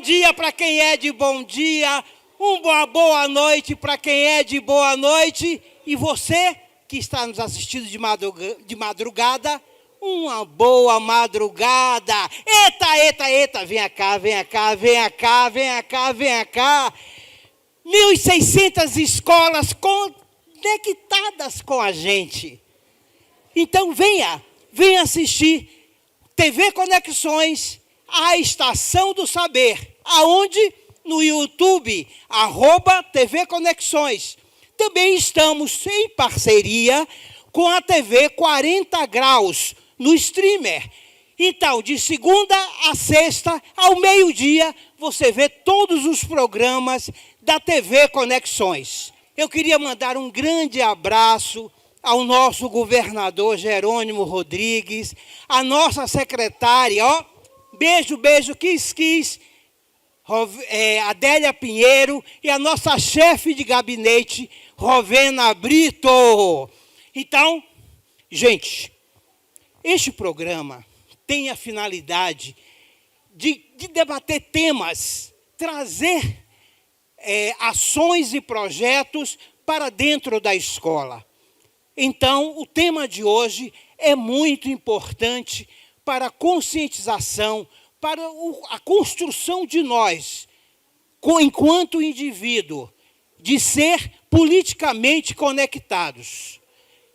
dia para quem é de bom dia, uma boa noite para quem é de boa noite. E você que está nos assistindo de madrugada, uma boa madrugada. Eita, eita, eita, venha cá, venha cá, venha cá, venha cá, venha cá. 1.600 escolas conectadas com a gente. Então venha assistir TV Conexões, a Estação do Saber. Aonde? No YouTube, @TV Conexões. Também estamos em parceria com a TV 40 Graus, no streamer. Então, de segunda a sexta, ao meio-dia, você vê todos os programas da TV Conexões. Eu queria mandar um grande abraço ao nosso governador Jerônimo Rodrigues, a nossa secretária, beijo, beijo, quis, Adélia Pinheiro, e a nossa chefe de gabinete, Rovena Brito. Então, gente, este programa tem a finalidade de debater temas, trazer ações e projetos para dentro da escola. Então, o tema de hoje é muito importante para a conscientização, para a construção de nós, enquanto indivíduo, de ser politicamente conectados,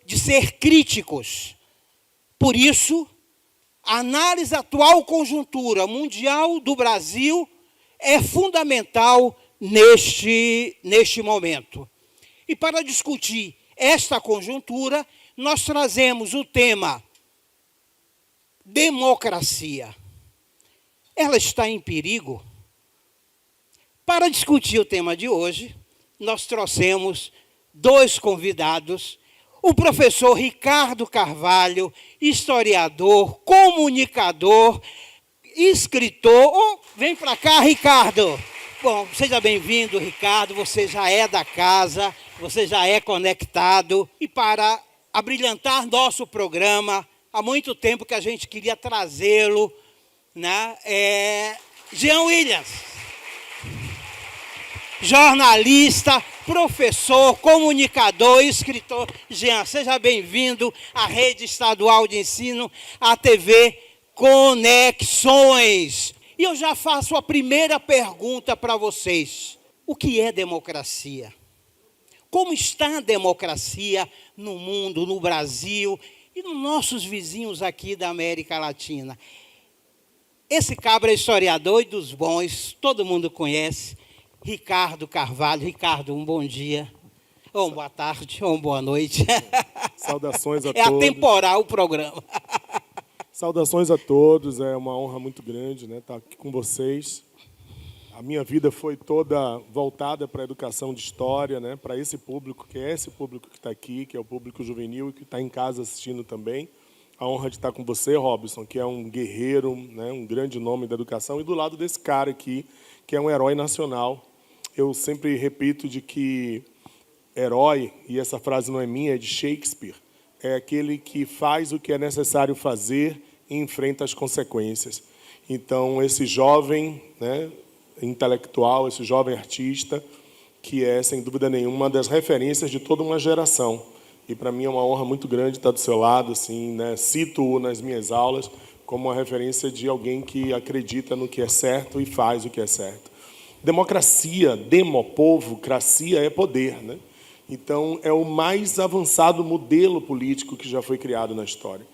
de ser críticos. Por isso, a análise da atual conjuntura mundial do Brasil é fundamental neste momento. E para discutir esta conjuntura, nós trazemos o tema democracia. Ela está em perigo? Para discutir o tema de hoje, nós trouxemos dois convidados, o professor Ricardo Carvalho, historiador, comunicador, escritor. Vem para cá, Ricardo. Bom, seja bem-vindo, Ricardo, você já é da casa, você já é conectado. E para abrilhantar nosso programa, há muito tempo que a gente queria trazê-lo, né? Jean Williams, jornalista, professor, comunicador, escritor. Jean, seja bem-vindo à Rede Estadual de Ensino, à TV Conexões. E eu já faço a primeira pergunta para vocês. O que é democracia? Como está a democracia no mundo, no Brasil e nos nossos vizinhos aqui da América Latina? Esse cabra é historiador e dos bons, todo mundo conhece. Ricardo Carvalho. Ricardo, um bom dia, ou boa tarde, ou boa noite. Saudações a todos. É atemporal o programa. Saudações a todos, é uma honra muito grande, né, estar aqui com vocês. A minha vida foi toda voltada para a educação de história, né, para esse público, que é esse público que está aqui, que é o público juvenil e que está em casa assistindo também. A honra de estar com você, Robson, que é um guerreiro, né, um grande nome da educação, e do lado desse cara aqui, que é um herói nacional. Eu sempre repito de que herói, e essa frase não é minha, é de Shakespeare, é aquele que faz o que é necessário fazer e enfrenta as consequências. Então, esse jovem, né, intelectual, esse jovem artista, que é, sem dúvida nenhuma, uma das referências de toda uma geração. E, para mim, é uma honra muito grande estar do seu lado. Assim, né, cito-o nas minhas aulas como uma referência de alguém que acredita no que é certo e faz o que é certo. Democracia, povo, cracia é poder, né? Então, é o mais avançado modelo político que já foi criado na história.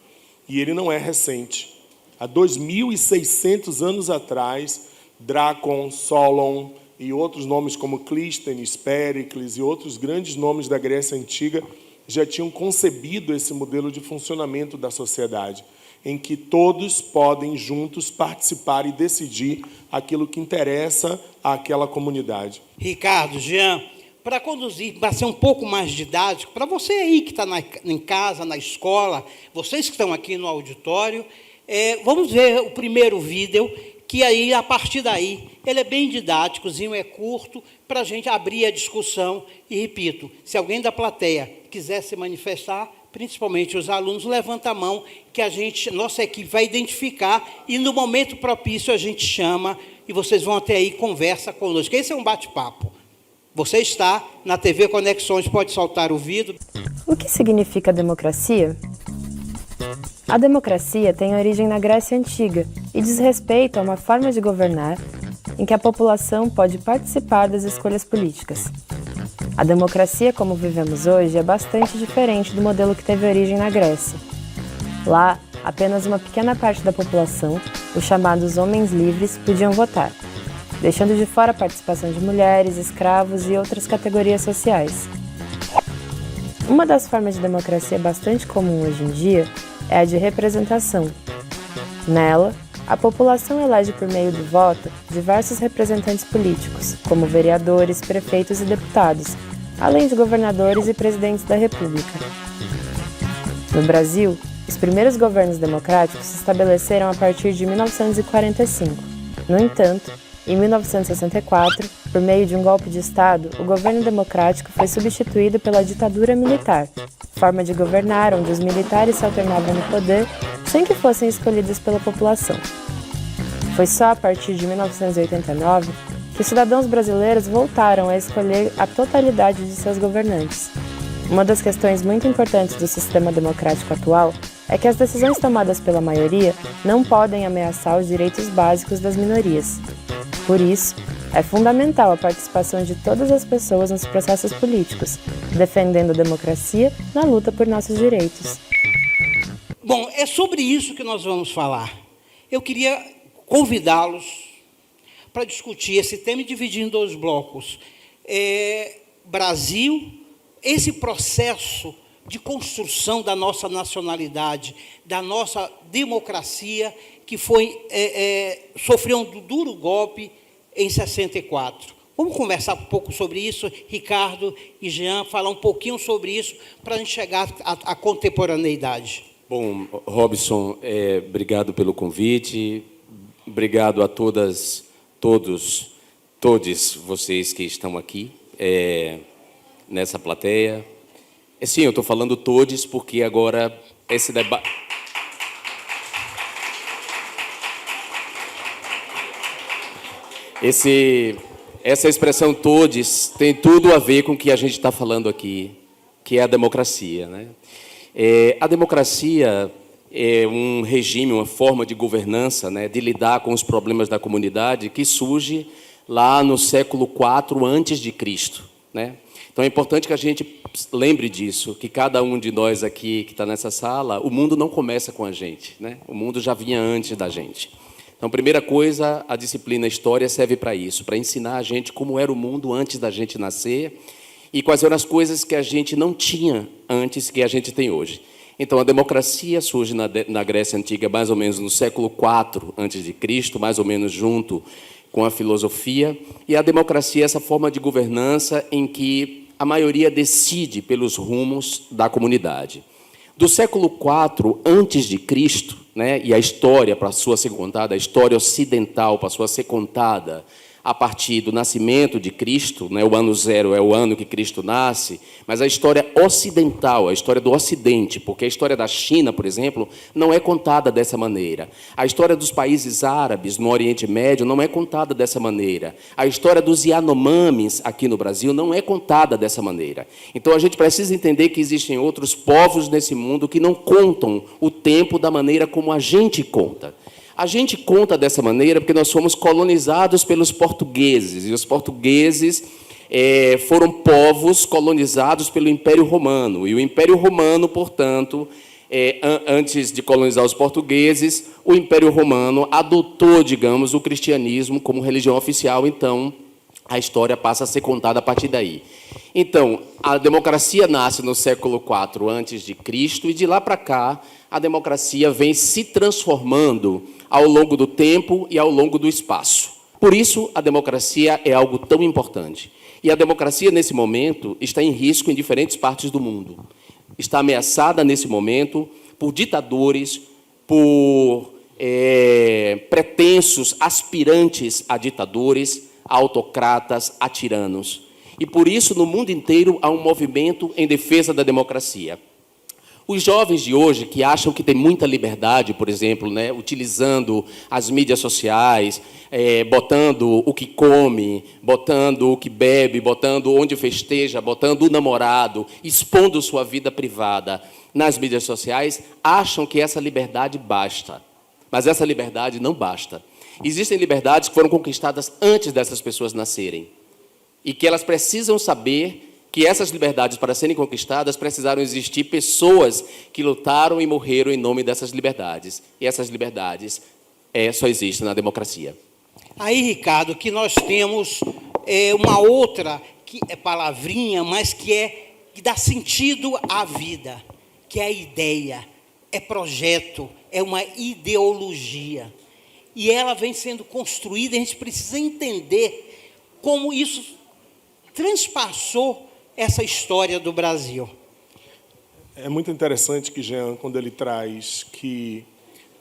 E ele não é recente. Há 2.600 anos atrás, Drácon, Solon e outros nomes como Clístenes, Péricles e outros grandes nomes da Grécia Antiga já tinham concebido esse modelo de funcionamento da sociedade, em que todos podem juntos participar e decidir aquilo que interessa àquela comunidade. Ricardo, Jean, para conduzir, para ser um pouco mais didático, para você aí que está em casa, na escola, vocês que estão aqui no auditório, vamos ver o primeiro vídeo, que aí, a partir daí, ele é bem didáticozinho, é curto, para a gente abrir a discussão. E, repito, se alguém da plateia quiser se manifestar, principalmente os alunos, levanta a mão, que nossa equipe vai identificar, e no momento propício a gente chama e vocês vão até aí, conversa conosco. Esse é um bate-papo. Você está na TV Conexões, pode soltar o vidro. O que significa democracia? A democracia tem origem na Grécia Antiga e diz respeito a uma forma de governar em que a população pode participar das escolhas políticas. A democracia como vivemos hoje é bastante diferente do modelo que teve origem na Grécia. Lá, apenas uma pequena parte da população, os chamados homens livres, podiam votar, deixando de fora a participação de mulheres, escravos e outras categorias sociais. Uma das formas de democracia bastante comum hoje em dia é a de representação. Nela, a população elege por meio do voto diversos representantes políticos, como vereadores, prefeitos e deputados, além de governadores e presidentes da República. No Brasil, os primeiros governos democráticos se estabeleceram a partir de 1945. No entanto, em 1964, por meio de um golpe de Estado, o governo democrático foi substituído pela ditadura militar, forma de governar onde os militares se alternavam no poder sem que fossem escolhidos pela população. Foi só a partir de 1989 que cidadãos brasileiros voltaram a escolher a totalidade de seus governantes. Uma das questões muito importantes do sistema democrático atual é que as decisões tomadas pela maioria não podem ameaçar os direitos básicos das minorias. Por isso, é fundamental a participação de todas as pessoas nos processos políticos, defendendo a democracia na luta por nossos direitos. Bom, é sobre isso que nós vamos falar. Eu queria convidá-los para discutir esse tema e dividir em dois blocos. Brasil, esse processo de construção da nossa nacionalidade, da nossa democracia, que sofreu um duro golpe em 64. Vamos conversar um pouco sobre isso, Ricardo e Jean, falar um pouquinho sobre isso, para a gente chegar à contemporaneidade. Bom, Robson, obrigado pelo convite, obrigado a todos vocês que estão aqui nessa plateia. Sim, eu estou falando todos porque agora esse debate... Essa expressão todes tem tudo a ver com o que a gente está falando aqui, que é a democracia, né? A democracia é um regime, uma forma de governança, né, de lidar com os problemas da comunidade que surge lá no século IV antes de Cristo, né? Então é importante que a gente lembre disso, que cada um de nós aqui que está nessa sala, o mundo não começa com a gente, né? O mundo já vinha antes da gente. Então, primeira coisa, a disciplina História serve para isso, para ensinar a gente como era o mundo antes da gente nascer e quais eram as coisas que a gente não tinha antes que a gente tem hoje. Então, a democracia surge na Grécia Antiga mais ou menos no século IV a.C., mais ou menos junto com a filosofia, e a democracia é essa forma de governança em que a maioria decide pelos rumos da comunidade. Do século IV a.C., né, e a história passou a ser contada, a história ocidental passou a ser contada a partir do nascimento de Cristo, né, o ano zero é o ano que Cristo nasce, mas a história ocidental, a história do Ocidente, porque a história da China, por exemplo, não é contada dessa maneira. A história dos países árabes no Oriente Médio não é contada dessa maneira. A história dos Yanomamis aqui no Brasil não é contada dessa maneira. Então a gente precisa entender que existem outros povos nesse mundo que não contam o tempo da maneira como a gente conta. A gente conta dessa maneira porque nós fomos colonizados pelos portugueses, e os portugueses foram povos colonizados pelo Império Romano. E o Império Romano, portanto, antes de colonizar os portugueses, o Império Romano adotou, digamos, o cristianismo como religião oficial, então a história passa a ser contada a partir daí. Então, a democracia nasce no século IV a.C., e de lá para cá, a democracia vem se transformando ao longo do tempo e ao longo do espaço. Por isso, a democracia é algo tão importante. E a democracia, nesse momento, está em risco em diferentes partes do mundo. Está ameaçada, nesse momento, por ditadores, por pretensos aspirantes a ditadores, a autocratas, a tiranos. E, por isso, no mundo inteiro, há um movimento em defesa da democracia. Os jovens de hoje que acham que tem muita liberdade, por exemplo, né, utilizando as mídias sociais, botando o que come, botando o que bebe, botando onde festeja, botando o namorado, expondo sua vida privada nas mídias sociais, acham que essa liberdade basta. Mas essa liberdade não basta. Existem liberdades que foram conquistadas antes dessas pessoas nascerem. E que elas precisam saber que essas liberdades, para serem conquistadas, precisaram existir pessoas que lutaram e morreram em nome dessas liberdades. E essas liberdades só existem na democracia. Aí, Ricardo, que nós temos uma outra que é palavrinha, mas que dá sentido à vida, que é a ideia, é projeto, é uma ideologia. E ela vem sendo construída, a gente precisa entender como isso transpassou essa história do Brasil. É muito interessante que Jean, quando ele traz que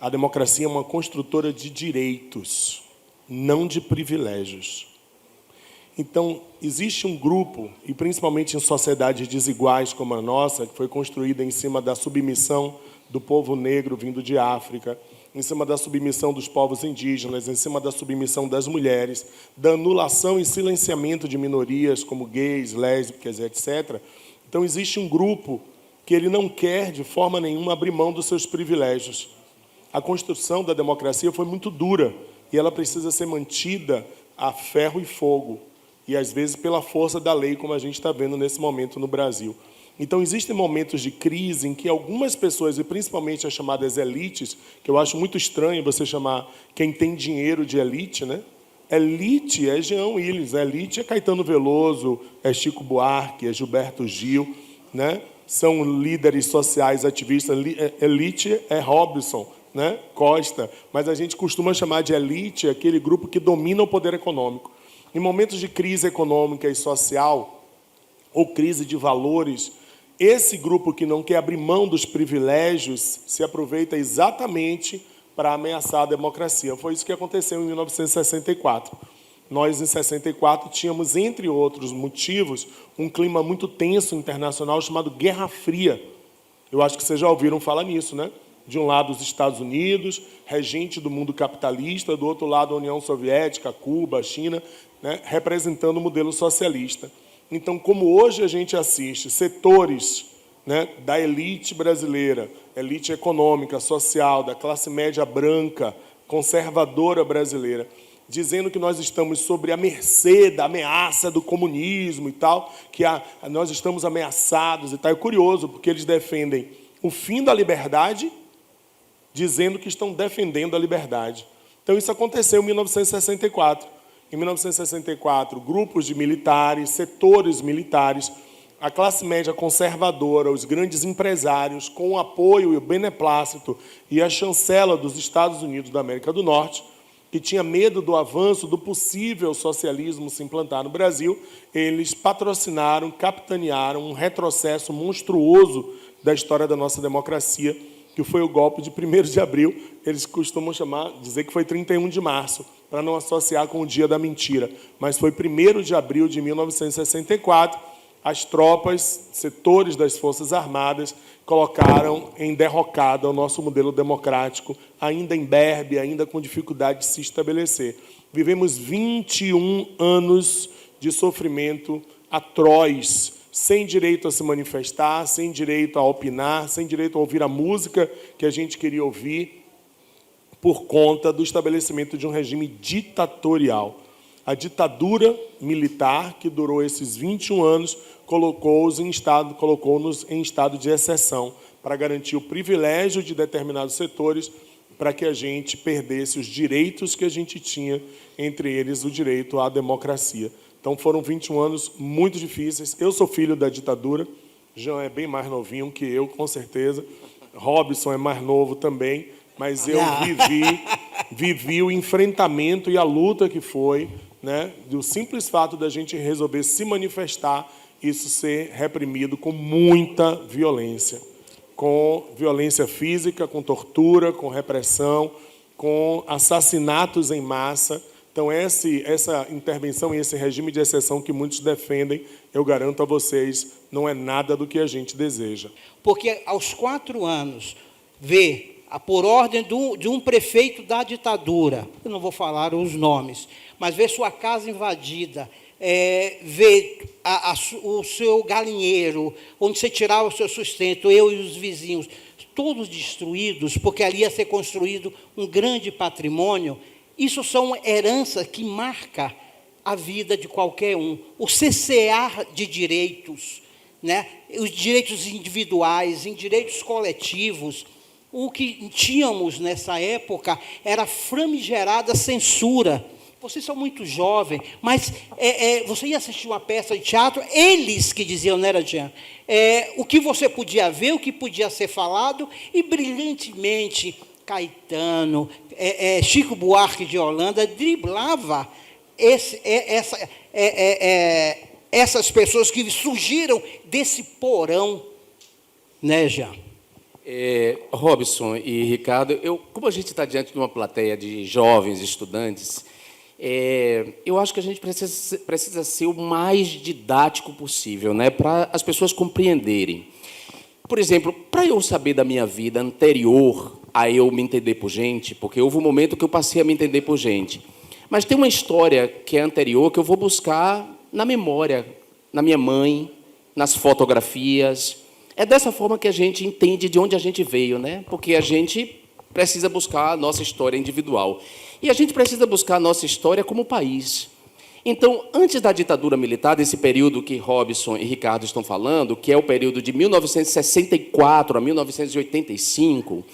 a democracia é uma construtora de direitos, não de privilégios. Então, existe um grupo, e principalmente em sociedades desiguais como a nossa, que foi construída em cima da submissão do povo negro vindo de África, em cima da submissão dos povos indígenas, em cima da submissão das mulheres, da anulação e silenciamento de minorias como gays, lésbicas, etc. Então, existe um grupo que ele não quer, de forma nenhuma, abrir mão dos seus privilégios. A construção da democracia foi muito dura e ela precisa ser mantida a ferro e fogo, e, às vezes, pela força da lei, como a gente está vendo nesse momento no Brasil. Então, existem momentos de crise em que algumas pessoas, e principalmente as chamadas elites, que eu acho muito estranho você chamar quem tem dinheiro de elite, né? Elite é Jean Willis, elite é Caetano Veloso, é Chico Buarque, é Gilberto Gil, né? São líderes sociais, ativistas. Elite é Robson, né? Costa, mas a gente costuma chamar de elite aquele grupo que domina o poder econômico. Em momentos de crise econômica e social, ou crise de valores, esse grupo que não quer abrir mão dos privilégios se aproveita exatamente para ameaçar a democracia. Foi isso que aconteceu em 1964. Nós, em 64, tínhamos, entre outros motivos, um clima muito tenso internacional chamado Guerra Fria. Eu acho que vocês já ouviram falar nisso, né? De um lado, os Estados Unidos, regente do mundo capitalista, do outro lado, a União Soviética, Cuba, a China, né? Representando o modelo socialista. Então, como hoje a gente assiste setores, né, da elite brasileira, elite econômica, social, da classe média branca, conservadora brasileira, dizendo que nós estamos sob a mercê da ameaça do comunismo e tal, que nós estamos ameaçados e tal. É curioso, porque eles defendem o fim da liberdade, dizendo que estão defendendo a liberdade. Então, isso aconteceu em 1964. Em 1964, grupos de militares, setores militares, a classe média conservadora, os grandes empresários, com o apoio e o beneplácito e a chancela dos Estados Unidos da América do Norte, que tinha medo do avanço do possível socialismo se implantar no Brasil, eles patrocinaram, capitanearam um retrocesso monstruoso da história da nossa democracia, que foi o golpe de 1º de abril. Eles costumam dizer que foi 31 de março, para não associar com o dia da mentira. Mas foi 1º de abril de 1964, as tropas, setores das Forças Armadas, colocaram em derrocada o nosso modelo democrático, ainda imberbe, ainda com dificuldade de se estabelecer. Vivemos 21 anos de sofrimento atroz, sem direito a se manifestar, sem direito a opinar, sem direito a ouvir a música que a gente queria ouvir, por conta do estabelecimento de um regime ditatorial. A ditadura militar, que durou esses 21 anos, colocou-nos em estado de exceção, para garantir o privilégio de determinados setores, para que a gente perdesse os direitos que a gente tinha, entre eles o direito à democracia. Então, foram 21 anos muito difíceis. Eu sou filho da ditadura, Jean é bem mais novinho que eu, com certeza. Robson é mais novo também, mas eu vivi o enfrentamento e a luta que foi, né, do simples fato da gente resolver se manifestar, isso ser reprimido com muita violência. Com violência física, com tortura, com repressão, com assassinatos em massa, Então, essa intervenção e esse regime de exceção que muitos defendem, eu garanto a vocês, não é nada do que a gente deseja. Porque aos 4 anos, ver, por ordem de um prefeito da ditadura, eu não vou falar os nomes, mas ver sua casa invadida, ver o seu galinheiro, onde você tirava o seu sustento, eu e os vizinhos, todos destruídos, porque ali ia ser construído um grande patrimônio. Isso são heranças que marcam a vida de qualquer um. O cessear de direitos, né? Os direitos individuais, em direitos coletivos. O que tínhamos nessa época era famigerada censura. Vocês são muito jovens, mas você ia assistir uma peça de teatro, eles que diziam, não era, Jean? O que você podia ver, o que podia ser falado, e brilhantemente Caetano, Chico Buarque de Holanda, driblava essas pessoas que surgiram desse porão, né, Jean? Robson e Ricardo, como a gente está diante de uma plateia de jovens estudantes, eu acho que a gente precisa ser o mais didático possível, né, para as pessoas compreenderem. Por exemplo, para eu saber da minha vida anterior a eu me entender por gente, porque houve um momento que eu passei a me entender por gente, mas tem uma história que é anterior que eu vou buscar na memória, na minha mãe, nas fotografias. É dessa forma que a gente entende de onde a gente veio, né? Porque a gente precisa buscar a nossa história individual. E a gente precisa buscar a nossa história como país. Então, antes da ditadura militar, desse período que Robson e Ricardo estão falando, que é o período de 1964 a 1985,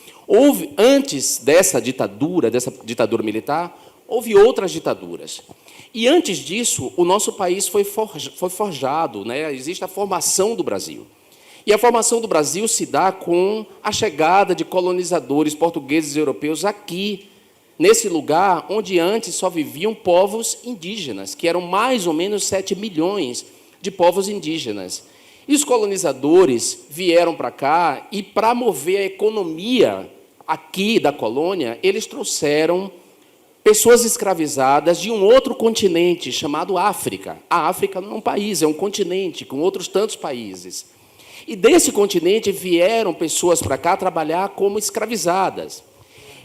antes dessa ditadura militar, houve outras ditaduras. E, antes disso, o nosso país foi forjado, né? Existe a formação do Brasil. E a formação do Brasil se dá com a chegada de colonizadores portugueses e europeus aqui, nesse lugar onde antes só viviam povos indígenas, que eram mais ou menos 7 milhões de povos indígenas. E os colonizadores vieram para cá e, para mover a economia aqui da colônia, eles trouxeram pessoas escravizadas de um outro continente chamado África. A África não é um país, é um continente com outros tantos países. E desse continente vieram pessoas para cá trabalhar como escravizadas.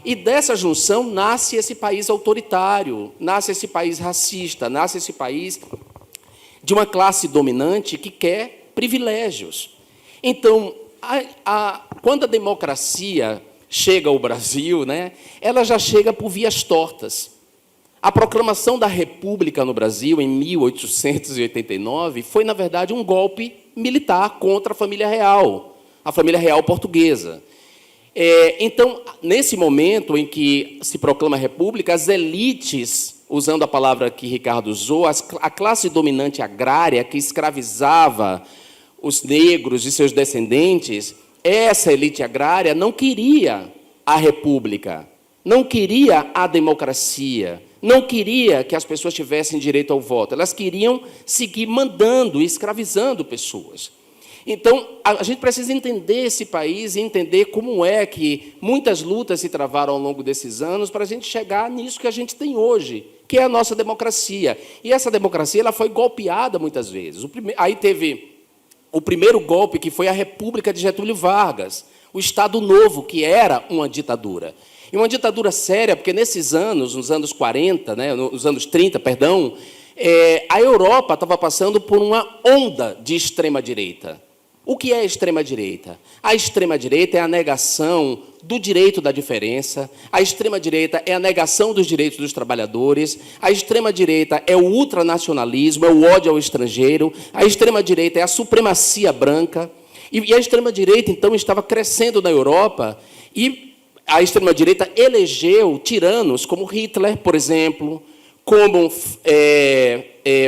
E dessa junção nasce esse país autoritário, nasce esse país racista, nasce esse país de uma classe dominante que quer privilégios. Então, quando a democracia chega ao Brasil, né, ela já chega por vias tortas. A proclamação da República no Brasil, em 1889, foi, na verdade, um golpe militar contra a família real portuguesa. Então, nesse momento em que se proclama a República, as elites, usando a palavra que Ricardo usou, a classe dominante agrária que escravizava os negros e seus descendentes, essa elite agrária não queria a República, não queria a democracia, não queria que as pessoas tivessem direito ao voto. Elas queriam seguir mandando e escravizando pessoas. Então, a gente precisa entender esse país e entender como é que muitas lutas se travaram ao longo desses anos para a gente chegar nisso que a gente tem hoje, que é a nossa democracia. E essa democracia ela foi golpeada muitas vezes. Aí teve o primeiro golpe, que foi a República de Getúlio Vargas, o Estado Novo, que era uma ditadura. E uma ditadura séria, porque nesses anos, nos anos 40, né, nos anos 30, perdão, a Europa estava passando por uma onda de extrema-direita. O que é a extrema-direita? A extrema-direita é a negação do direito da diferença, a extrema-direita é a negação dos direitos dos trabalhadores, a extrema-direita é o ultranacionalismo, é o ódio ao estrangeiro, a extrema-direita é a supremacia branca, e a extrema-direita, então, estava crescendo na Europa, e a extrema-direita elegeu tiranos como Hitler, por exemplo, como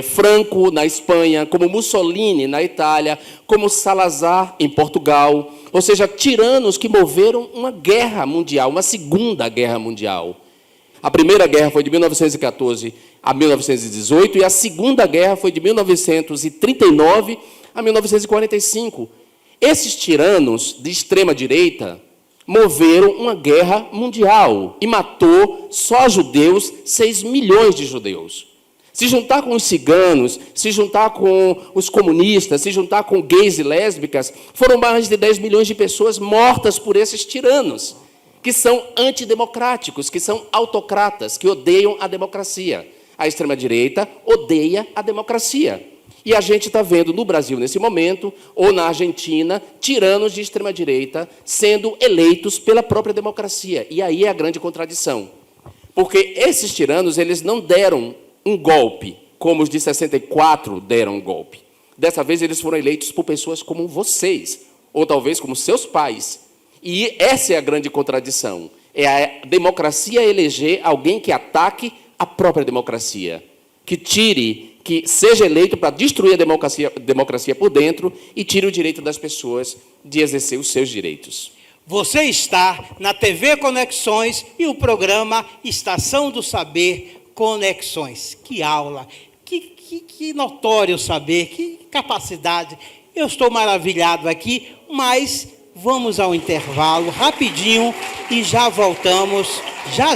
Franco, na Espanha, como Mussolini, na Itália, como Salazar, em Portugal. Ou seja, tiranos que moveram uma guerra mundial, uma segunda guerra mundial. A primeira guerra foi de 1914 a 1918, e a segunda guerra foi de 1939 a 1945. Esses tiranos de extrema-direita, moveram uma guerra mundial e matou só judeus, 6 milhões de judeus. Se juntar com os ciganos, se juntar com os comunistas, se juntar com gays e lésbicas, foram mais de 10 milhões de pessoas mortas por esses tiranos, que são antidemocráticos, que são autocratas, que odeiam a democracia. A extrema-direita odeia a democracia. E a gente está vendo no Brasil, nesse momento, ou na Argentina, tiranos de extrema-direita sendo eleitos pela própria democracia. E aí é a grande contradição. Porque esses tiranos, eles não deram um golpe, como os de 64 deram um golpe. Dessa vez, eles foram eleitos por pessoas como vocês, ou talvez como seus pais. E essa é a grande contradição. É a democracia eleger alguém que ataque a própria democracia, que seja eleito para destruir a democracia por dentro e tire o direito das pessoas de exercer os seus direitos. Você está na TV Conexões e o programa Estação do Saber Conexões. Que aula, que notório saber, que capacidade. Eu estou maravilhado aqui, mas vamos ao intervalo rapidinho e já voltamos já.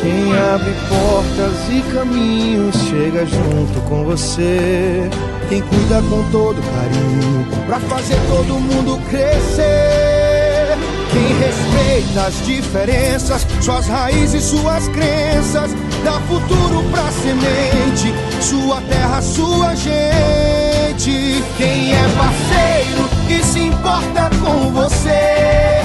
Quem abre portas e caminhos chega junto com você. Quem cuida com todo carinho pra fazer todo mundo crescer. Quem respeita as diferenças, suas raízes, suas crenças, dá futuro pra semente, sua terra, sua gente. Quem é parceiro e se importa com você.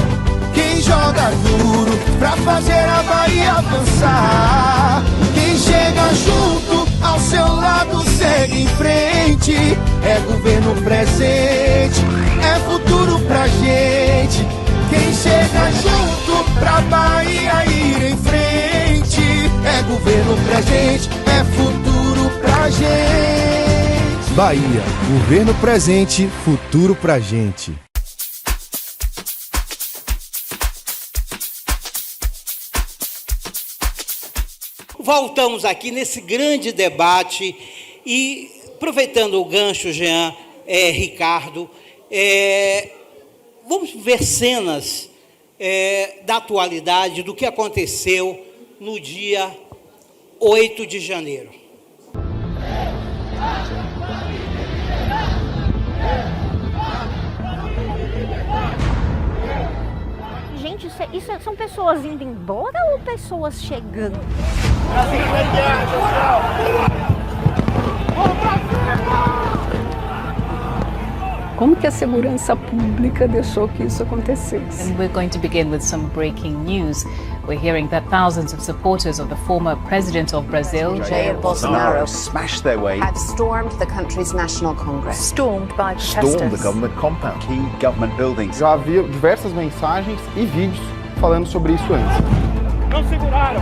Quem joga duro pra fazer a Bahia avançar. Quem chega junto ao seu lado segue em frente. É governo presente, é futuro pra gente. Quem chega junto pra Bahia ir em frente. É governo pra gente, é futuro pra gente. Bahia, governo presente, futuro pra gente. Voltamos aqui nesse grande debate e, aproveitando o gancho, Jean, Ricardo, vamos ver cenas da atualidade, do que aconteceu no dia 8 de janeiro. Gente, isso são pessoas indo embora ou pessoas chegando? Como que a segurança pública deixou que isso acontecesse? And we're going to begin with some breaking news. We're hearing that thousands of supporters of the former president of Brazil, Jair Bolsonaro, smashed their way, have stormed the country's national congress. Stormed by protesters. stormed the government compound, key government buildings. Já havia diversas mensagens e vídeos falando sobre isso antes. Não seguraram.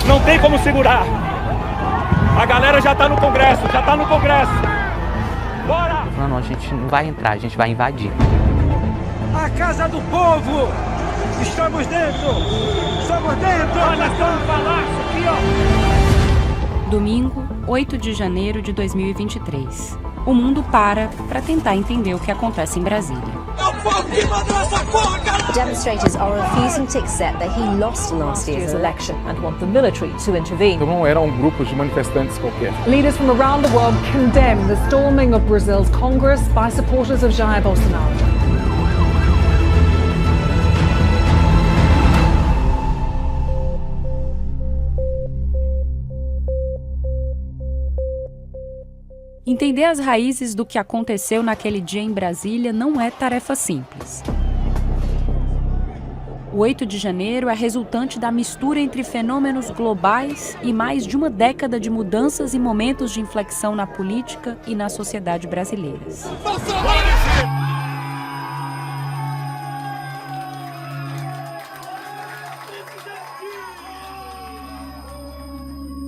Não tem como segurar. A galera já está no Congresso, Bora! Não, a gente não vai entrar, a gente vai invadir. A casa do povo! Estamos dentro! Olha só o palácio aqui, ó! Domingo, 8 de janeiro de 2023. O mundo para tentar entender o que acontece em Brasília. Demonstrators are refusing to accept that he lost last year's election and want the military to intervene. Não eram grupos de manifestantes qualquer. Leaders from around the world condemn the storming of Brazil's Congress by supporters of Jair Bolsonaro. Entender as raízes do que aconteceu naquele dia em Brasília não é tarefa simples. O 8 de janeiro é resultante da mistura entre fenômenos globais e mais de uma década de mudanças e momentos de inflexão na política e na sociedade brasileiras.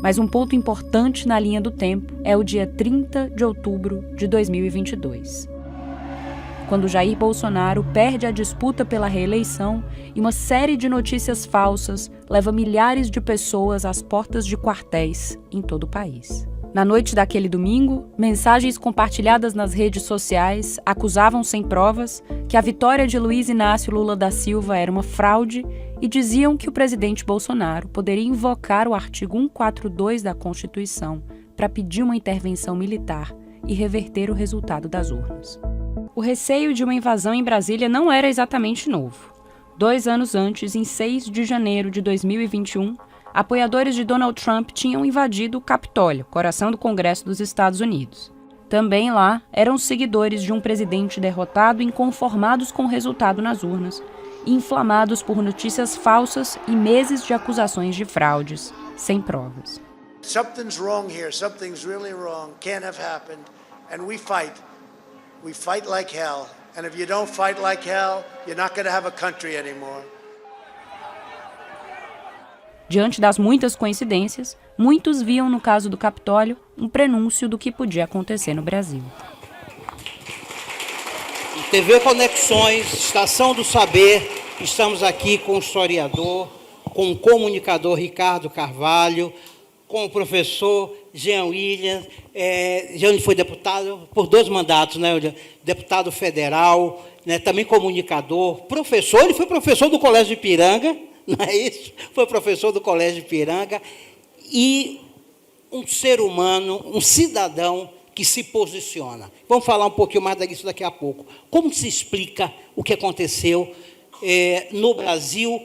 Mas um ponto importante na linha do tempo é o dia 30 de outubro de 2022. quando Jair Bolsonaro perde a disputa pela reeleição e uma série de notícias falsas leva milhares de pessoas às portas de quartéis em todo o país. Na noite daquele domingo, mensagens compartilhadas nas redes sociais acusavam sem provas que a vitória de Luiz Inácio Lula da Silva era uma fraude e diziam que o presidente Bolsonaro poderia invocar o artigo 142 da Constituição para pedir uma intervenção militar e reverter o resultado das urnas. O receio de uma invasão em Brasília não era exatamente novo. 2 anos antes, em 6 de janeiro de 2021, apoiadores de Donald Trump tinham invadido o Capitólio, coração do Congresso dos Estados Unidos. Também lá eram seguidores de um presidente derrotado inconformados com o resultado nas urnas, inflamados por notícias falsas e meses de acusações de fraudes, sem provas. Something's wrong here, something's really wrong, can't have happened, and we fight. We fight like hell, and if you don't fight like hell, you're not going to have a country anymore. Diante das muitas coincidências, muitos viam no caso do Capitólio um prenúncio do que podia acontecer no Brasil. TV Conexões, Estação do Saber, estamos aqui com o historiador, com o comunicador Ricardo Carvalho, com o professor Jean Williams. Jean foi deputado por 2 mandatos, né? Deputado federal, né? Também comunicador, professor, ele foi professor do Colégio de Ipiranga, não é isso? Foi professor do Colégio de Ipiranga e um ser humano, um cidadão que se posiciona. Vamos falar um pouquinho mais disso daqui a pouco. Como se explica o que aconteceu no Brasil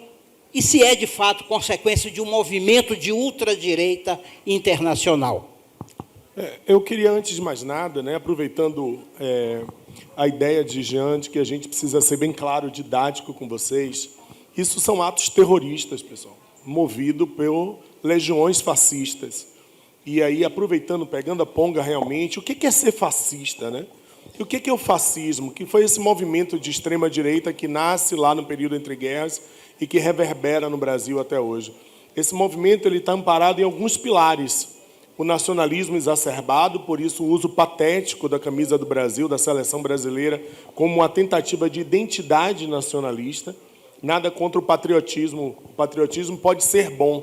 e se é, de fato, consequência de um movimento de ultradireita internacional? Eu queria, antes de mais nada, né, aproveitando a ideia de Jean, de que a gente precisa ser bem claro, didático com vocês, isso são atos terroristas, pessoal, movidos por legiões fascistas. E aí, aproveitando, pegando a ponga realmente, o que é ser fascista, né? E o que é o fascismo? Que foi esse movimento de extrema-direita que nasce lá no período entre guerras e que reverbera no Brasil até hoje. Esse movimento está amparado em alguns pilares. O nacionalismo exacerbado, por isso o uso patético da camisa do Brasil, da seleção brasileira, como uma tentativa de identidade nacionalista. Nada contra o patriotismo. O patriotismo pode ser bom.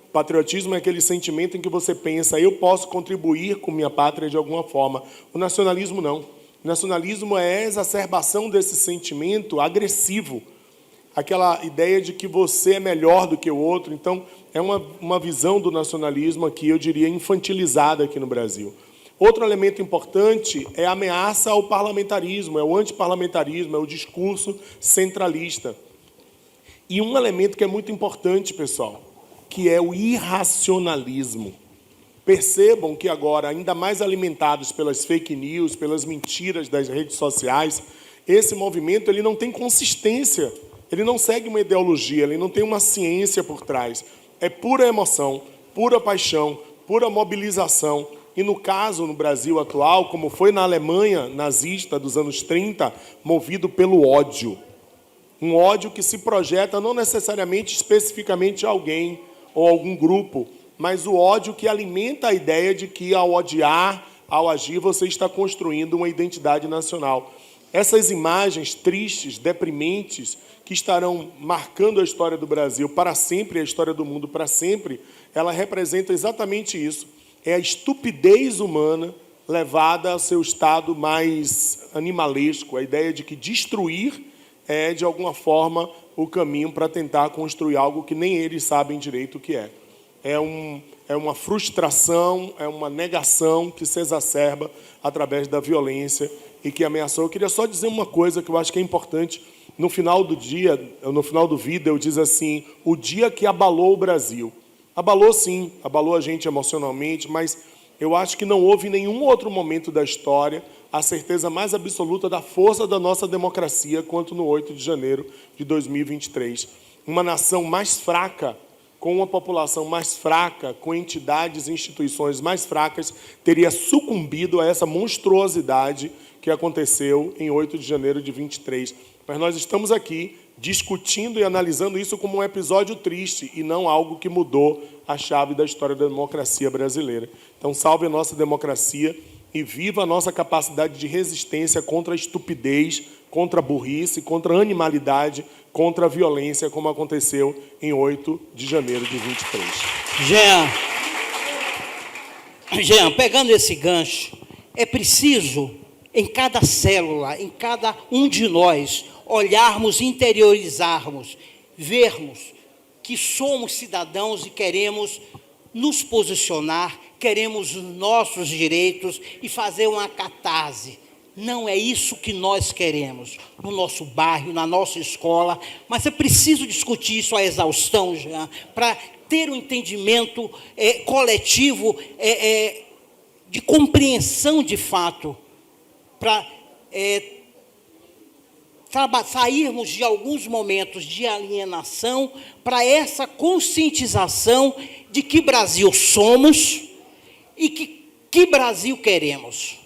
O patriotismo é aquele sentimento em que você pensa, eu posso contribuir com minha pátria de alguma forma. O nacionalismo não. O nacionalismo é a exacerbação desse sentimento agressivo. Aquela ideia de que você é melhor do que o outro. Então, é uma visão do nacionalismo aqui, eu diria, infantilizada aqui no Brasil. Outro elemento importante é a ameaça ao parlamentarismo, é o antiparlamentarismo, é o discurso centralista. E um elemento que é muito importante, pessoal, que é o irracionalismo. Percebam que agora, ainda mais alimentados pelas fake news, pelas mentiras das redes sociais, esse movimento ele não tem consistência, ele não segue uma ideologia, ele não tem uma ciência por trás. É pura emoção, pura paixão, pura mobilização. E no caso, no Brasil atual, como foi na Alemanha nazista dos anos 30, movido pelo ódio. Um ódio que se projeta não necessariamente especificamente a alguém ou algum grupo, mas o ódio que alimenta a ideia de que, ao odiar, ao agir, você está construindo uma identidade nacional. Essas imagens tristes, deprimentes, que estarão marcando a história do Brasil para sempre, a história do mundo para sempre, ela representa exatamente isso. É a estupidez humana levada ao seu estado mais animalesco, a ideia de que destruir é, de alguma forma, o caminho para tentar construir algo que nem eles sabem direito o que é. É uma frustração, é uma negação que se exacerba através da violência e que ameaçou. Eu queria só dizer uma coisa que eu acho que é importante. No final do dia, no final do vídeo, diz assim, o dia que abalou o Brasil. Abalou sim, abalou a gente emocionalmente, mas eu acho que não houve nenhum outro momento da história a certeza mais absoluta da força da nossa democracia quanto no 8 de janeiro de 2023. Uma nação mais fraca, com uma população mais fraca, com entidades e instituições mais fracas, teria sucumbido a essa monstruosidade que aconteceu em 8 de janeiro de 23. Mas nós estamos aqui discutindo e analisando isso como um episódio triste e não algo que mudou a chave da história da democracia brasileira. Então, salve a nossa democracia e viva a nossa capacidade de resistência contra a estupidez, contra a burrice, contra a animalidade, contra a violência, como aconteceu em 8 de janeiro de 23. Jean, pegando esse gancho, é preciso, em cada célula, em cada um de nós, olharmos, interiorizarmos, vermos que somos cidadãos e queremos nos posicionar, queremos os nossos direitos e fazer uma catarse. Não é isso que nós queremos no nosso bairro, na nossa escola, mas é preciso discutir isso à exaustão, Jean, para ter um entendimento coletivo, de compreensão de fato, para sairmos de alguns momentos de alienação para essa conscientização de que Brasil somos e que Brasil queremos.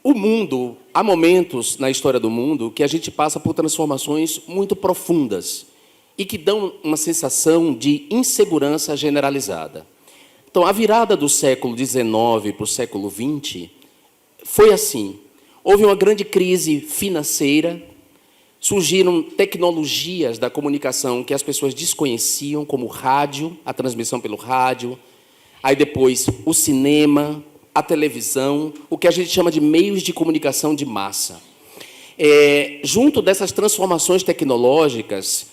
O mundo, há momentos na história do mundo que a gente passa por transformações muito profundas e que dão uma sensação de insegurança generalizada. Então, a virada do século XIX para o século XX foi assim. Houve uma grande crise financeira, surgiram tecnologias da comunicação que as pessoas desconheciam, como o rádio, a transmissão pelo rádio, aí depois o cinema, a televisão, o que a gente chama de meios de comunicação de massa. Junto dessas transformações tecnológicas,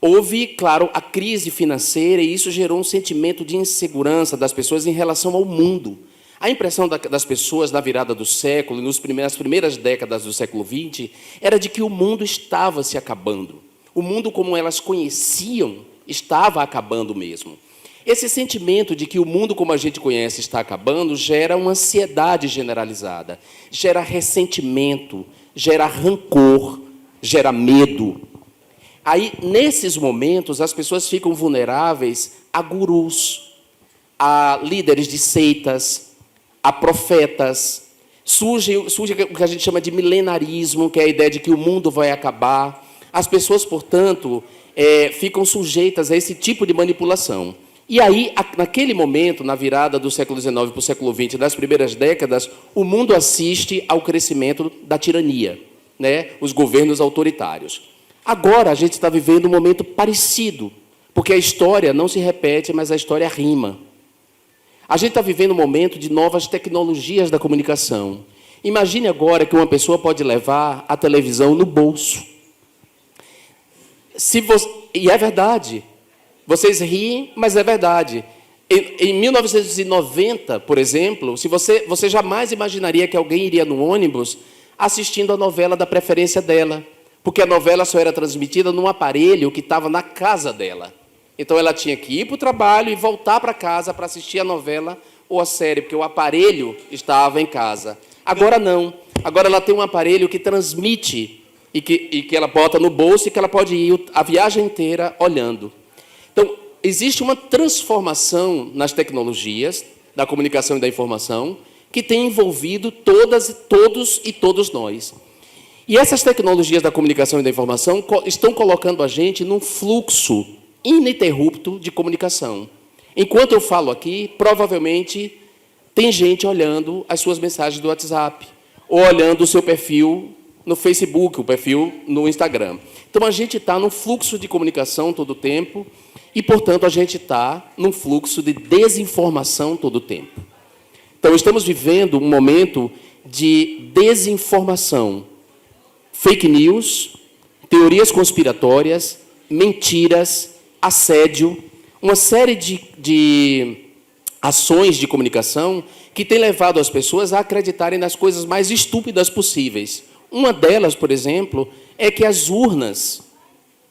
houve, claro, a crise financeira, e isso gerou um sentimento de insegurança das pessoas em relação ao mundo. A impressão das pessoas na virada do século, nas primeiras décadas do século XX, era de que o mundo estava se acabando. O mundo, como elas conheciam, estava acabando mesmo. Esse sentimento de que o mundo, como a gente conhece, está acabando, gera uma ansiedade generalizada, gera ressentimento, gera rancor, gera medo. Aí, nesses momentos, as pessoas ficam vulneráveis a gurus, a líderes de seitas, a profetas. Surge o que a gente chama de milenarismo, que é a ideia de que o mundo vai acabar. As pessoas, portanto, ficam sujeitas a esse tipo de manipulação. E aí, naquele momento, na virada do século XIX para o século XX, das primeiras décadas, o mundo assiste ao crescimento da tirania, né? Os governos autoritários. Agora, a gente está vivendo um momento parecido, porque a história não se repete, mas a história rima. A gente está vivendo um momento de novas tecnologias da comunicação. Imagine agora que uma pessoa pode levar a televisão no bolso. E é verdade. Vocês riem, mas é verdade. Em 1990, por exemplo, você jamais imaginaria que alguém iria no ônibus assistindo a novela da preferência dela, porque a novela só era transmitida num aparelho que estava na casa dela. Então, ela tinha que ir para o trabalho e voltar para casa para assistir a novela ou a série, porque o aparelho estava em casa. Agora, não. Agora, ela tem um aparelho que transmite e que ela bota no bolso e que ela pode ir a viagem inteira olhando. Então, existe uma transformação nas tecnologias da comunicação e da informação que tem envolvido todos e todos nós. E essas tecnologias da comunicação e da informação estão colocando a gente num fluxo ininterrupto de comunicação. Enquanto eu falo aqui, provavelmente tem gente olhando as suas mensagens do WhatsApp, ou olhando o seu perfil no Facebook, o perfil no Instagram. Então, a gente está num fluxo de comunicação todo o tempo e, portanto, a gente está num fluxo de desinformação todo o tempo. Então, estamos vivendo um momento de desinformação. Fake news, teorias conspiratórias, mentiras, assédio, uma série de ações de comunicação que tem levado as pessoas a acreditarem nas coisas mais estúpidas possíveis. Uma delas, por exemplo, é que as urnas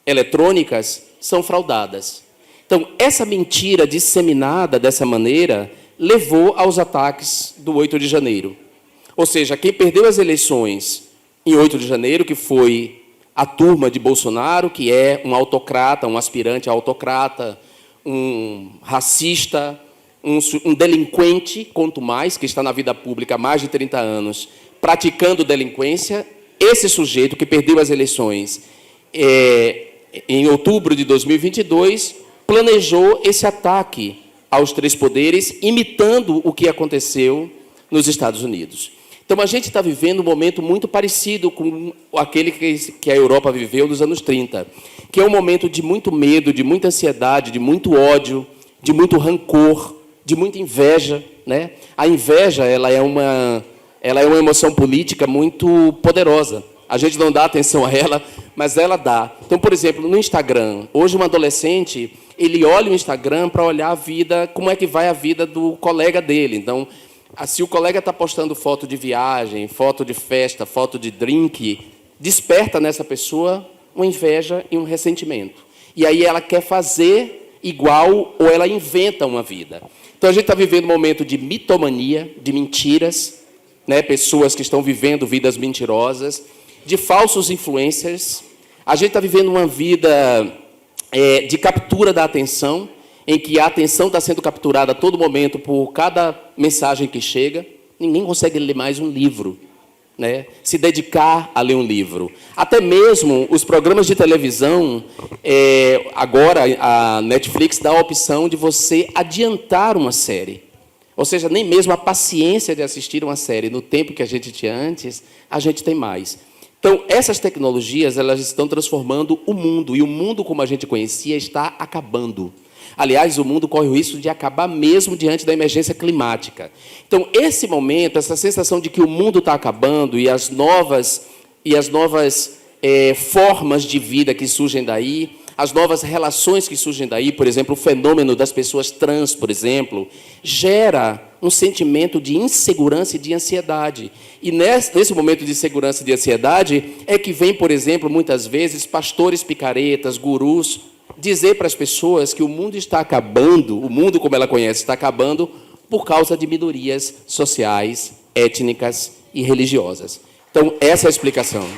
eletrônicas são fraudadas. Então, essa mentira disseminada dessa maneira levou aos ataques do 8 de janeiro. Ou seja, quem perdeu as eleições em 8 de janeiro, que foi a turma de Bolsonaro, que é um autocrata, um aspirante a autocrata, um racista, um delinquente, quanto mais, que está na vida pública há mais de 30 anos, praticando delinquência, esse sujeito que perdeu as eleições em outubro de 2022, planejou esse ataque aos três poderes, imitando o que aconteceu nos Estados Unidos. Então, a gente está vivendo um momento muito parecido com aquele que a Europa viveu nos anos 30, que é um momento de muito medo, de muita ansiedade, de muito ódio, de muito rancor, de muita inveja, né? A inveja, ela é uma emoção política muito poderosa. A gente não dá atenção a ela, mas ela dá. Então, por exemplo, no Instagram, hoje um adolescente, ele olha o Instagram para olhar a vida, como é que vai a vida do colega dele. Então, se o colega está postando foto de viagem, foto de festa, foto de drink, desperta nessa pessoa uma inveja e um ressentimento. E aí ela quer fazer igual ou ela inventa uma vida. Então, a gente está vivendo um momento de mitomania, de mentiras, né? Pessoas que estão vivendo vidas mentirosas, de falsos influencers. A gente está vivendo uma vida de captura da atenção, em que a atenção está sendo capturada a todo momento por cada mensagem que chega. Ninguém consegue ler mais um livro, né? Se dedicar a ler um livro. Até mesmo os programas de televisão, agora a Netflix dá a opção de você adiantar uma série. Ou seja, nem mesmo a paciência de assistir uma série no tempo que a gente tinha antes, a gente tem mais. Então, essas tecnologias, elas estão transformando o mundo, e o mundo como a gente conhecia está acabando. Aliás, o mundo corre o risco de acabar mesmo diante da emergência climática. Então, esse momento, essa sensação de que o mundo está acabando e as novas formas de vida que surgem daí, as novas relações que surgem daí, por exemplo, o fenômeno das pessoas trans, por exemplo, gera um sentimento de insegurança e de ansiedade. E nesse momento de insegurança e de ansiedade é que vem, por exemplo, muitas vezes, pastores picaretas, gurus, dizer para as pessoas que o mundo está acabando, o mundo como ela conhece está acabando por causa de minorias sociais, étnicas e religiosas. Então, essa é a explicação.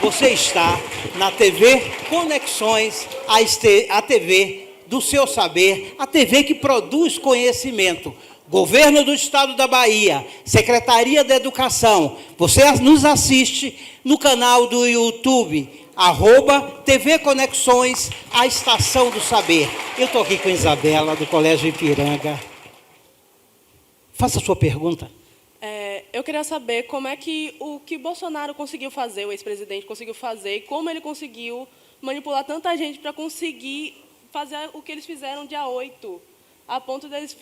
Você está na TV Conexões, a TV do seu saber, a TV que produz conhecimento. Governo do Estado da Bahia, Secretaria da Educação. Você nos assiste no canal do YouTube, @TV Conexões, a Estação do Saber. Eu estou aqui com a Isabela, do Colégio Ipiranga. Faça a sua pergunta. Eu queria saber como é que o que Bolsonaro conseguiu fazer, o ex-presidente conseguiu fazer, e como ele conseguiu manipular tanta gente para conseguir fazer o que eles fizeram dia 8, a ponto de eles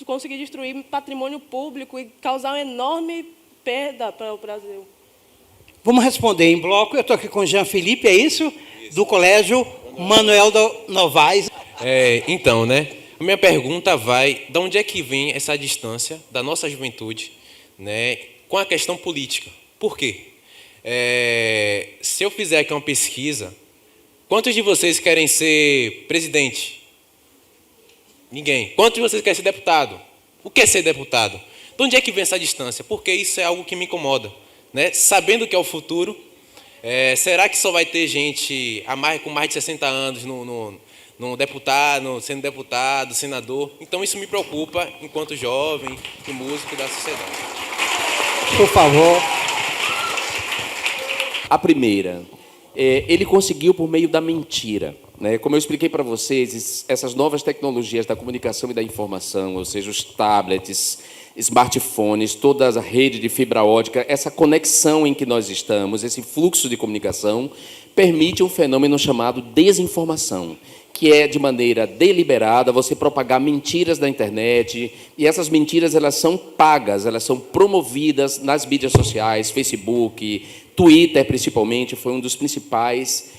conseguir destruir patrimônio público e causar uma enorme perda para o Brasil. Vamos responder em bloco. Eu estou aqui com o Jean Felipe, é isso? Do Colégio Manuel Novaes. Então, né? A minha pergunta vai, de onde é que vem essa distância da nossa juventude, né, com a questão política? Por quê? Se eu fizer aqui uma pesquisa, quantos de vocês querem ser presidente? Ninguém. Quantos de vocês querem ser deputado? O que é ser deputado? De onde é que vem essa distância? Porque isso é algo que me incomoda, né? Sabendo que é o futuro, será que só vai ter gente com mais de 60 anos no deputado, sendo deputado, senador? Então isso me preocupa enquanto jovem e músico da sociedade. Por favor. A primeira, ele conseguiu por meio da mentira, né? Como eu expliquei para vocês, essas novas tecnologias da comunicação e da informação, ou seja, os tablets, smartphones, toda a rede de fibra ótica, essa conexão em que nós estamos, esse fluxo de comunicação, permite um fenômeno chamado desinformação, que é, de maneira deliberada, você propagar mentiras na internet, e essas mentiras elas são pagas, elas são promovidas nas mídias sociais, Facebook, Twitter, principalmente, foi uma das principais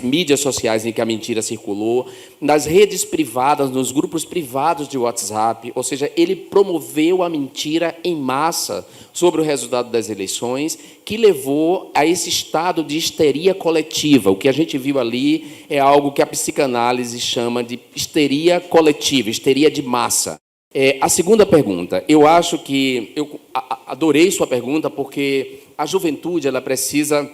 mídias sociais em que a mentira circulou, nas redes privadas, nos grupos privados de WhatsApp, ou seja, ele promoveu a mentira em massa sobre o resultado das eleições, que levou a esse estado de histeria coletiva. O que a gente viu ali é algo que a psicanálise chama de histeria coletiva, histeria de massa. A segunda pergunta, eu acho que... Eu adorei sua pergunta, porque a juventude ela precisa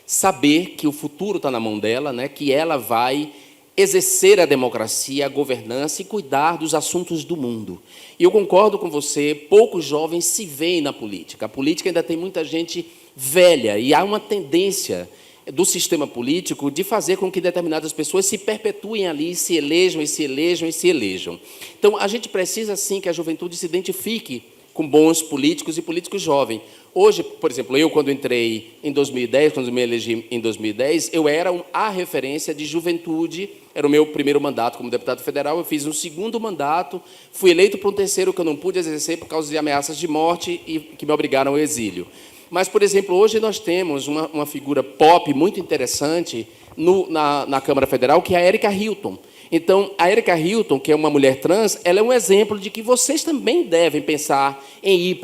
saber que o futuro está na mão dela, né? Que ela vai exercer a democracia, a governança e cuidar dos assuntos do mundo. E eu concordo com você, poucos jovens se veem na política. A política ainda tem muita gente velha, e há uma tendência do sistema político de fazer com que determinadas pessoas se perpetuem ali, se elejam, e se elejam, e se elejam. Então, a gente precisa, sim, que a juventude se identifique com bons políticos e políticos jovens. Hoje, por exemplo, eu, quando entrei em 2010, quando me elegi em 2010, eu era a referência de juventude, era o meu primeiro mandato como deputado federal, eu fiz um segundo mandato, fui eleito para um terceiro que eu não pude exercer por causa de ameaças de morte e que me obrigaram ao exílio. Mas, por exemplo, hoje nós temos uma figura pop muito interessante na Câmara Federal, que é a Erika Hilton. Então, a Erika Hilton, que é uma mulher trans, ela é um exemplo de que vocês também devem pensar em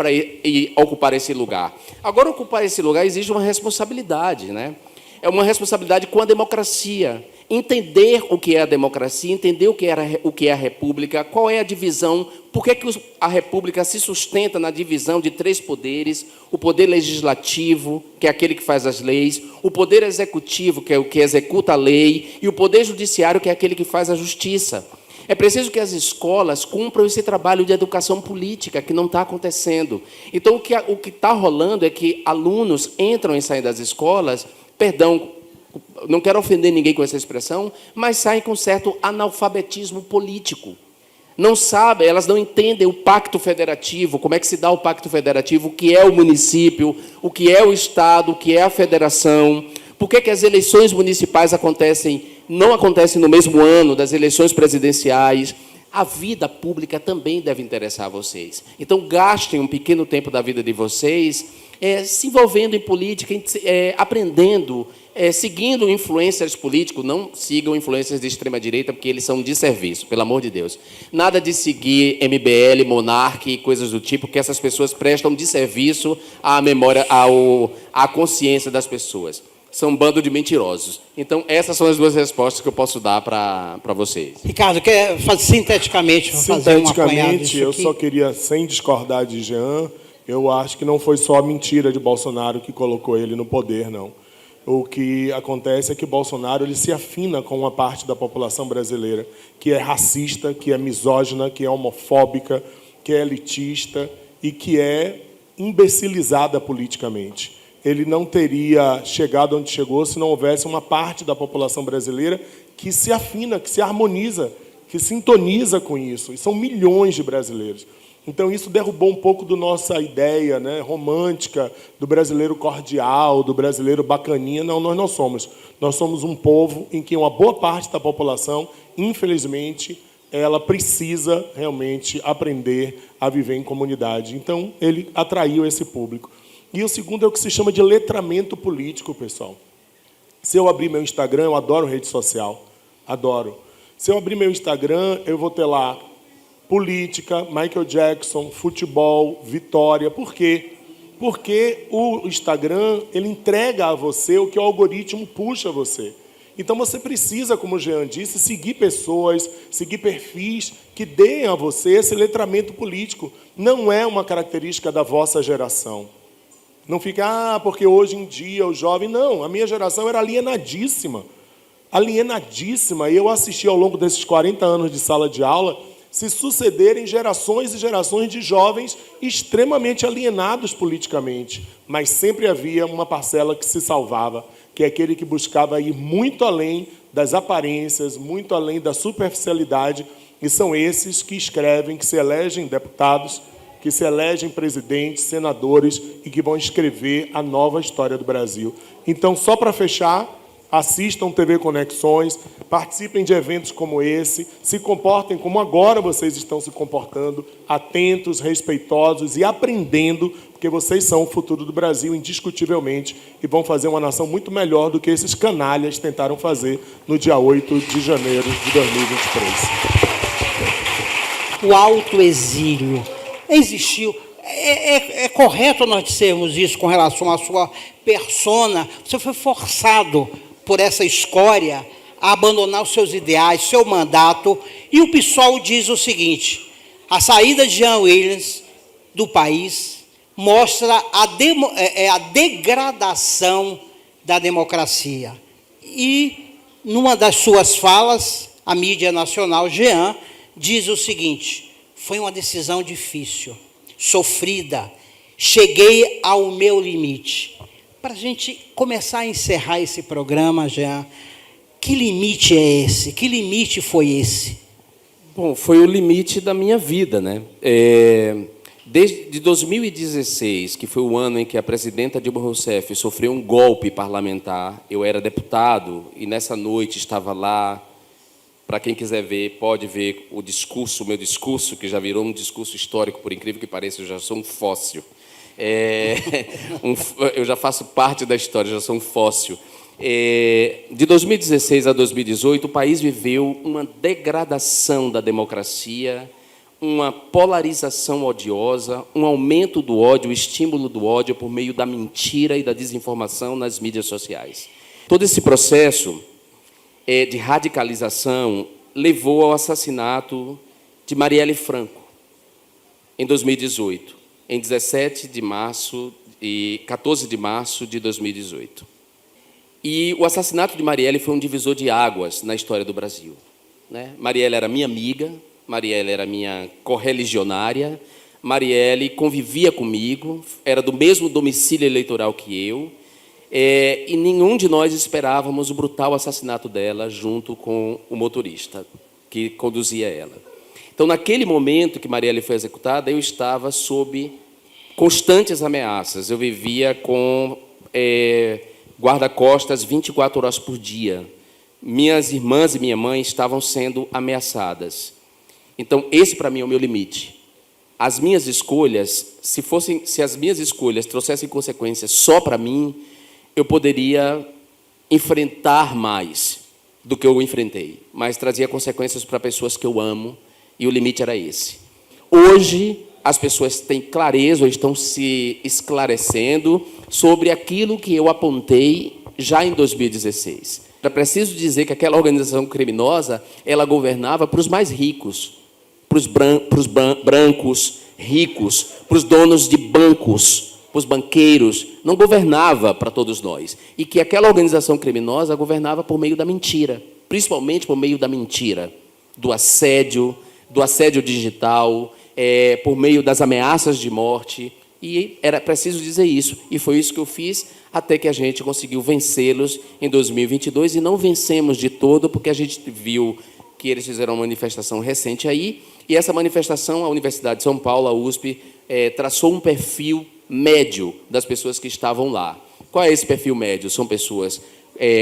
ir ocupar esse lugar. Agora, ocupar esse lugar exige uma responsabilidade, né? É uma responsabilidade com a democracia. Entender o que é a democracia, entender o que é a república, qual é a divisão, por que a república se sustenta na divisão de 3 poderes, o poder legislativo, que é aquele que faz as leis, o poder executivo, que é o que executa a lei, e o poder judiciário, que é aquele que faz a justiça. É preciso que as escolas cumpram esse trabalho de educação política, que não está acontecendo. Então, o que está rolando é que alunos entram e saem das escolas, não quero ofender ninguém com essa expressão, mas saem com certo analfabetismo político. Não sabem, elas não entendem o pacto federativo, como é que se dá o pacto federativo, o que é o município, o que é o Estado, o que é a federação, por que as eleições municipais não acontecem no mesmo ano das eleições presidenciais. A vida pública também deve interessar a vocês. Então, gastem um pequeno tempo da vida de vocês se envolvendo em política, aprendendo, seguindo influencers políticos. Não sigam influencers de extrema-direita, porque eles são de serviço, pelo amor de Deus. Nada de seguir MBL, Monark e coisas do tipo, que essas pessoas prestam de serviço à memória, à consciência das pessoas. São um bando de mentirosos. Então, essas são as 2 respostas que eu posso dar para vocês. Ricardo, quer fazer sinteticamente fazer um apanhado disso aqui? Eu só queria, sem discordar de Jean, eu acho que não foi só a mentira de Bolsonaro que colocou ele no poder, não. O que acontece é que Bolsonaro ele se afina com uma parte da população brasileira que é racista, que é misógina, que é homofóbica, que é elitista e que é imbecilizada politicamente. Ele não teria chegado onde chegou se não houvesse uma parte da população brasileira que se afina, que se harmoniza, que sintoniza com isso. E são milhões de brasileiros. Então, isso derrubou um pouco da nossa ideia, né, romântica, do brasileiro cordial, do brasileiro bacaninha. Não, nós não somos. Nós somos um povo em que uma boa parte da população, infelizmente, ela precisa realmente aprender a viver em comunidade. Então, ele atraiu esse público. E o segundo é o que se chama de letramento político, pessoal. Se eu abrir meu Instagram, eu adoro rede social. Adoro. Se eu abrir meu Instagram, eu vou ter lá política, Michael Jackson, futebol, vitória. Por quê? Porque o Instagram ele entrega a você o que o algoritmo puxa a você. Então você precisa, como o Jean disse, seguir pessoas, seguir perfis que deem a você esse letramento político. Não é uma característica da vossa geração. Não fica, porque hoje em dia o jovem... Não, a minha geração era alienadíssima. Alienadíssima. E eu assisti ao longo desses 40 anos de sala de aula se sucederem gerações e gerações de jovens extremamente alienados politicamente. Mas sempre havia uma parcela que se salvava, que é aquele que buscava ir muito além das aparências, muito além da superficialidade, e são esses que escrevem, que se elegem deputados, que se elegem presidentes, senadores e que vão escrever a nova história do Brasil. Então, só para fechar, assistam TV Conexões, participem de eventos como esse, se comportem como agora vocês estão se comportando, atentos, respeitosos e aprendendo, porque vocês são o futuro do Brasil, indiscutivelmente, e vão fazer uma nação muito melhor do que esses canalhas tentaram fazer no dia 8 de janeiro de 2023. O autoexílio existiu. É correto nós dizermos isso com relação à sua persona? Você foi forçado por essa escória a abandonar os seus ideais, seu mandato, e o PSOL diz o seguinte: a saída de Jean Willis do país mostra a degradação da democracia. E, numa das suas falas, a mídia nacional, Jean, diz o seguinte: foi uma decisão difícil, sofrida, cheguei ao meu limite. para a gente começar a encerrar esse programa já, que limite é esse? Que limite foi esse? Bom, foi o limite da minha vida, né? Desde 2016, que foi o ano em que a presidenta Dilma Rousseff sofreu um golpe parlamentar, eu era deputado e nessa noite estava lá. Para quem quiser ver, pode ver o meu discurso, que já virou um discurso histórico, por incrível que pareça, eu já sou um fóssil. Eu já faço parte da história, já sou um fóssil. De 2016 a 2018, o país viveu uma degradação da democracia, uma polarização odiosa, um aumento do ódio, o estímulo do ódio por meio da mentira e da desinformação nas mídias sociais. Todo esse processo de radicalização levou ao assassinato de Marielle Franco, em 2018, em 17 de março e 14 de março de 2018. E o assassinato de Marielle foi um divisor de águas na história do Brasil, né? Marielle era minha amiga, Marielle era minha correligionária, Marielle convivia comigo, era do mesmo domicílio eleitoral que eu, e nenhum de nós esperávamos o brutal assassinato dela junto com o motorista que conduzia ela. Então, naquele momento que Marielle foi executada, eu estava sob constantes ameaças. Eu vivia com guarda-costas 24 horas por dia. Minhas irmãs e minha mãe estavam sendo ameaçadas. Então, esse, para mim, é o meu limite. As minhas escolhas, se as minhas escolhas trouxessem consequências só para mim, eu poderia enfrentar mais do que eu enfrentei, mas trazia consequências para pessoas que eu amo, e o limite era esse. Hoje, as pessoas têm clareza, ou estão se esclarecendo sobre aquilo que eu apontei já em 2016. Era preciso dizer que aquela organização criminosa, ela governava para os mais ricos, para os brancos ricos, para os donos de bancos, para os banqueiros, não governava para todos nós. E que aquela organização criminosa governava por meio da mentira, principalmente por meio da mentira, do assédio digital, por meio das ameaças de morte. E era preciso dizer isso. E foi isso que eu fiz, até que a gente conseguiu vencê-los em 2022. E não vencemos de todo, porque a gente viu que eles fizeram uma manifestação recente aí. E essa manifestação, a Universidade de São Paulo, a USP, traçou um perfil médio das pessoas que estavam lá. Qual é esse perfil médio? São pessoas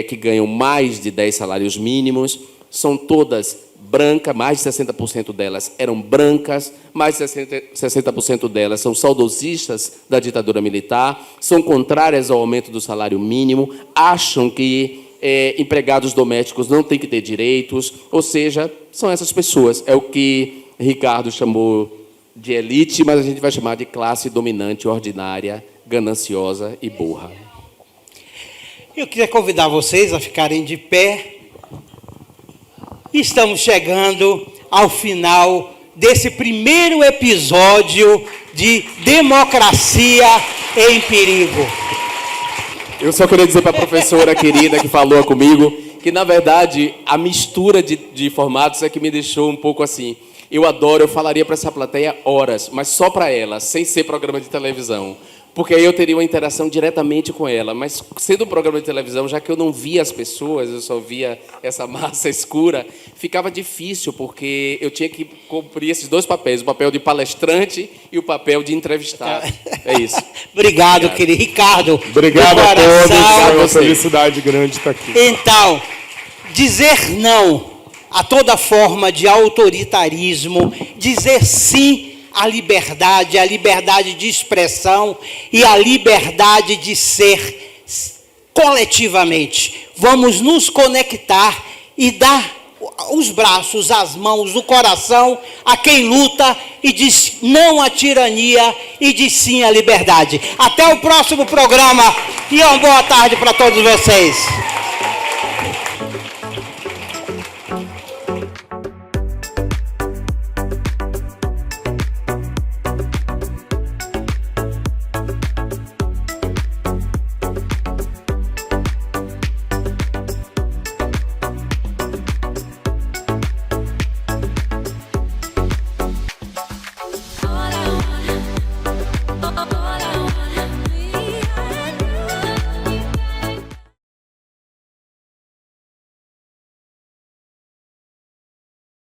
que ganham mais de 10 salários mínimos, são todas brancas, mais de 60% delas eram brancas, mais de 60% delas são saudosistas da ditadura militar, são contrárias ao aumento do salário mínimo, acham que empregados domésticos não têm que ter direitos, ou seja, são essas pessoas. É o que Ricardo chamou de elite, mas a gente vai chamar de classe dominante, ordinária, gananciosa e burra. Eu queria convidar vocês a ficarem de pé. Estamos chegando ao final desse primeiro episódio de Democracia em Perigo. Eu só queria dizer para a professora querida que falou comigo que, na verdade, a mistura de formatos é que me deixou um pouco assim. Eu adoro, eu falaria para essa plateia horas, mas só para ela, sem ser programa de televisão. Porque aí eu teria uma interação diretamente com ela. Mas, sendo um programa de televisão, já que eu não via as pessoas, eu só via essa massa escura, ficava difícil, porque eu tinha que cumprir esses dois papéis, o papel de palestrante e o papel de entrevistado. É isso. Obrigado, querido Ricardo. Obrigado a todos, é uma felicidade grande estar aqui. Então, dizer não a toda forma de autoritarismo, dizer sim à liberdade de expressão e à liberdade de ser coletivamente. Vamos nos conectar e dar os braços, as mãos, o coração a quem luta e diz não à tirania e diz sim à liberdade. Até o próximo programa e uma boa tarde para todos vocês.